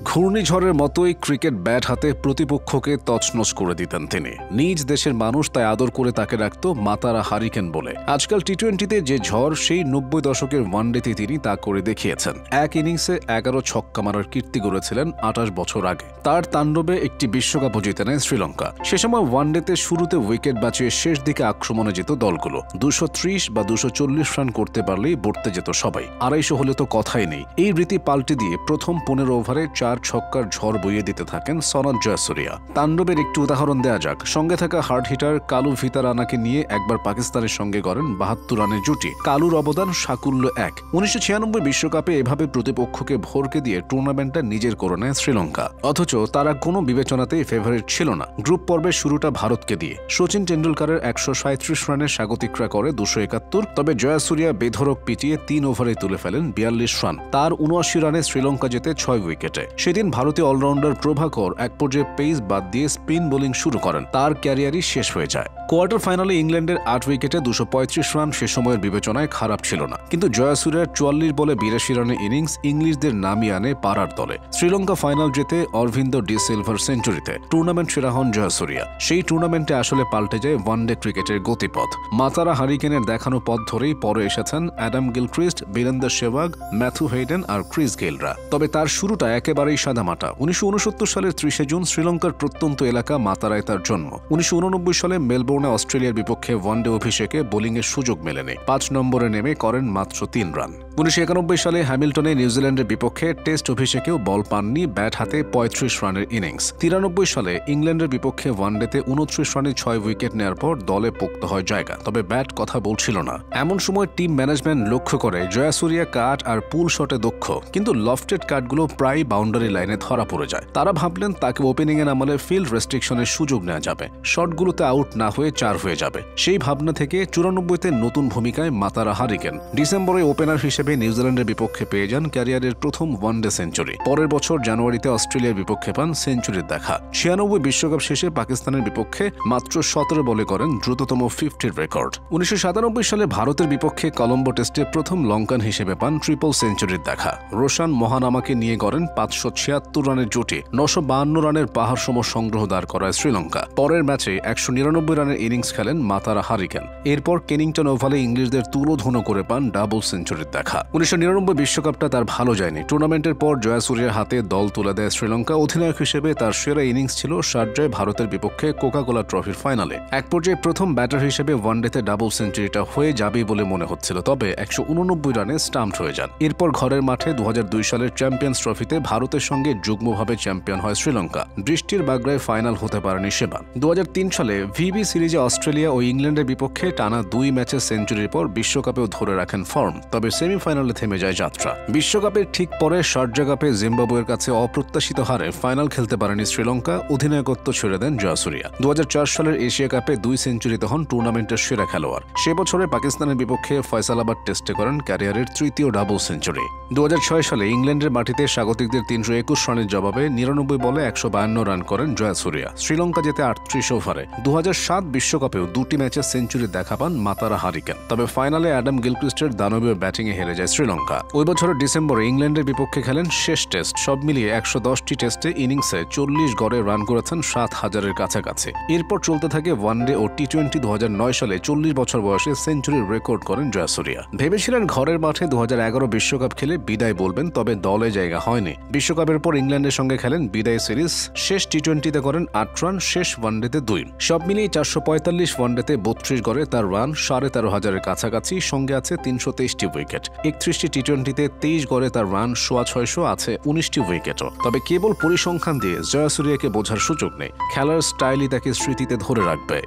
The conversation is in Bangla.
ঘূর্ণিঝড়ের মতোই ক্রিকেট ব্যাট হাতে প্রতিপক্ষকে তছনছ করে দিতেন তিনি। নিজ দেশের মানুষ তাই আদর করে তাকে রাখত মাতারা হারিকেন বলে। আজকাল টি-20তে যে ঝড়, সেই 90 দশকের ওয়ানডেতে তিনি তা করে দেখিয়েছেন। এক ইনিংসে 11 ছক্কা মারার কীর্তি গড়েছিলেন 28 বছর আগে। তার তাণ্ডবে একটি বিশ্বকাপও জিতে নেয় শ্রীলঙ্কা। সে সময় ওয়ানডেতে শুরুতে উইকেট বাঁচিয়ে শেষ দিকে আক্রমণে যেত দলগুলো। 230 বা 240 রান করতে পারলেই বর্তে যেত সবাই। 250 হলে তো কথাই নেই। এই রীতি পাল্টে দিয়ে প্রথম 15 ওভারে 4 ছক্কার ঝড় বইয়ে দিতে থাকেন সনাত জয়াসুরিয়া। তাণ্ডবের একটি উদাহরণ দেয়া যাক। সঙ্গে থাকা হার্ড হিটার কালু ভিতারানাকে নিয়ে একবার পাকিস্তানের সঙ্গে করেন 72 রানের জুটি। কালুর অবদান সাকুল্য এক। 1996 বিশ্বকাপে এভাবে প্রতিপক্ষকে ভরকে দিয়ে টুর্নামেন্টটা নিজের করে নেয় শ্রীলঙ্কা। অথচ তারা কোনো বিবেচনাতেই ফেভারিট ছিল না। গ্রুপ পর্বের শুরুটা ভারতকে দিয়ে। সচিন টেন্ডুলকারের 137 রানের স্বাগতিকরা করে 271, তবে জয়াসুরিয়া বেধড়ক পিটিয়ে 3 ওভারে তুলে ফেলেন 42 রান। তার 79 রানে শ্রীলঙ্কা জেতে 6 উইকেটে। সেদিন ভারতীয় অলরাউন্ডার প্রভাকর এক পর্যায়ে পেস বাদ দিয়ে স্পিন বোলিং শুরু করেন। তার ক্যারিয়ারই শেষ হয়ে যায়। কোয়ার্টার ফাইনালে ইংল্যান্ডের 8 উইকেটে 235 রান সে সময়ের বিবেচনায় খারাপ ছিল না, কিন্তু জয়াসুরিয়ার 44 বলে 82 রানের ইনিংস ইংলিশদের নামিয়ে আনে পাড়ার দলে। শ্রীলঙ্কা ফাইনাল জেতে অরভিন্দ ডি সিলভার সেঞ্চুরিতে টুর্নামেন্ট সেরা হন জয়াসুরিয়া। সেই টুর্নামেন্টে আসলে পাল্টে যায় ওয়ানডে ক্রিকেটের গতিপথ। মাতারা হারিকেনের দেখানো পথ ধরেই পরে এসেছেন Adam Gilchrist, Virender Sehwag, Matthew Hayden আর ক্রিস গেইলরা। তবে তার শুরুটা একেবারেই সাদামাটা। 1969 সালের 30 জুন শ্রীলঙ্কার প্রত্যন্ত এলাকা মাতারায় তার জন্ম। 1989 সালে মেলবোর্নে অস্ট্রেলিয়ার বিপক্ষে ওয়ানডে অভিষেকে বোলিংয়ের সুযোগ মেলেনি। 5 নম্বরে নেমে করেন মাত্র 3 রান। 1991 সালে হ্যামিল্টনে নিউজিল্যান্ডের বিপক্ষে টেস্ট অভিষেকেও বল পাননি, ব্যাট হাতে 35 রানের ইনিংস। 93 সালে ইংল্যান্ডের বিপক্ষে ওয়ানডেতে 29 রানে 6 উইকেট নেওয়ার পর দলে পোক্ত হয় জায়গা, তবে ব্যাট কথা বলছিল না। এমন সময় টিম ম্যানেজমেন্ট লক্ষ্য করে জয়াসুরিয়া কাট আর পুল শটে দক্ষ, কিন্তু লফটেড কাটগুলো প্রায় বাউন্ডারি লাইনে ধরা পড়ে যায়। তারা ভাবলেন তাকে ওপেনিংয়ে নামালে ফিল্ড রেস্ট্রিকশনের সুযোগ নেওয়া যাবে, শটগুলোতে আউট না হয়ে 4 হয়ে যাবে। সেই ভাবনা থেকে 94তে নতুন ভূমিকায় মাতারা হারিকেন। ডিসেম্বরে ওপেনার হিসেবে নিউজিল্যান্ডের বিপক্ষে পেয়ে যান ক্যারিয়ারের প্রথম ওয়ানডে সেঞ্চুরি। পরের বছর জানুয়ারিতে অস্ট্রেলিয়ার বিপক্ষে পান সেঞ্চুরির দেখা। 96 বিশ্বকাপ শেষে পাকিস্তানের বিপক্ষে মাত্র 17 বলে করেন দ্রুততম 50 রেকর্ড। 1997 সালে ভারতের বিপক্ষে কলম্বো টেস্টে প্রথম লঙ্কান হিসেবে পান ট্রিপল সেঞ্চুরির দেখা। রোশান মহানামাকে নিয়ে করেন 576 রানের জুটি। 952 রানের পাহাড় সম সংগ্রহ দাঁড় করায় শ্রীলঙ্কা। পরের ম্যাচে 199 রানের ইনিংস খেলেন মাতারা হারিকেন। এরপর কেনিংটন ওভালে ইংলিশদের তুলোধুনো করে পান ডাবল সেঞ্চুরির দেখা। 1999 বিশ্বকাপটা তার ভালো যায়নি। টুর্নামেন্টের পর জয়াসুরিয়ার হাতে দল তুলে দেয় শ্রীলঙ্কা। অধিনায়ক হিসেবে তার সেরা ইনিংস ছিল শারজায় ভারতের বিপক্ষে কোকা-কোলা ট্রফির ফাইনালে। এক পর্যায়ে প্রথম ব্যাটার হিসেবে ওয়ানডেতে ডাবল সেঞ্চুরিটা হয়ে যাবেই বলে মনে হচ্ছিল, তবে 189 রানে স্টাম্পড হয়ে যান। এরপর ঘরের মাঠে 2002 সালের চ্যাম্পিয়ন্স ট্রফিতে ভারতের সঙ্গে যুগ্মভাবে চ্যাম্পিয়ন হয় শ্রীলঙ্কা। দৃষ্টির বাগড়ায় ফাইনাল হতে পারেনি সেবার। 2003 সালে ভিবি সিরিজে অস্ট্রেলিয়া ও ইংল্যান্ডের বিপক্ষে টানা 2 ম্যাচে সেঞ্চুরির পর বিশ্বকাপেও ধরে রাখেন ফর্ম, তবে সেমিফাইনালে থেমে যায় যাত্রা। বিশ্বকাপের ঠিক পরে শারজা কাপে জিম্বাবুয়ের কাছে অপ্রত্যাশিত হারে ফাইনাল খেলতে পারেনি শ্রীলঙ্কা। অধিনায়কত্ব ছেড়ে দেন জয়াসুরিয়া। 2004 সালের এশিয়া কাপে 2 সেঞ্চুরিতে হন টুর্নামেন্টের সেরা খেলোয়াড়। সে বছরে পাকিস্তানের বিপক্ষে ফয়সালাবাদ টেস্টে করেন ক্যারিয়ারের 3য় ডাবল সেঞ্চুরি। 2006 সালে ইংল্যান্ডের মাটিতে স্বাগতিকদের 321 রানের জবাবে 99 বলে 152 রান করেন জয়াসুরিয়া। শ্রীলঙ্কা জেতে 38 ওভারে। 2007 বিশ্বকাপেও 2টি ম্যাচে সেঞ্চুরি দেখা পান মাতারা হারিকেন, তবে ফাইনালে অ্যাডাম গিলক্রিস্টের দানবীয় ব্যাটিংয়ে হেরে যায় শ্রীলঙ্কা। ওই বছরের ডিসেম্বরে ইংল্যান্ডের বিপক্ষে খেলেন শেষ টেস্ট। সব মিলিয়ে 110টি টেস্টে ইনিংসে 40 গড়ে রান করেছেন 7000-এর কাছাকাছি। এরপর চলতে থাকে ওয়ানডে ও টি-20। 2009 সালে 40 বছর বয়সে সেঞ্চুরির রেকর্ড করেন জয়াসুরিয়া। ভেবেছিলেন ঘরের মাঠে 2011 বিশ্বকাপ খেলে বিদায় বলবেন, তবে দলে জায়গা হয়নি। বিশ্বকাপের পর ইংল্যান্ডের সঙ্গে খেলেন বিদায় সিরিজ। শেষ টি-20তে করেন 8 রান, শেষ ওয়ানডেতে 2। সব মিলিয়ে 445 ওয়ানডেতে 32 গড়ে তার রান 13,500-এর কাছাকাছি। সঙ্গে আছে 323টি উইকেট। 31টি টি-20তে 23 গড়ে তার রান 650, আছে 19টি উইকেটও। তবে কেবল পরিসংখ্যান দিয়ে জয়াসুরিয়াকে বোঝার সুযোগ নেই। খেলার স্টাইলই তাকে স্মৃতিতে ধরে রাখবে।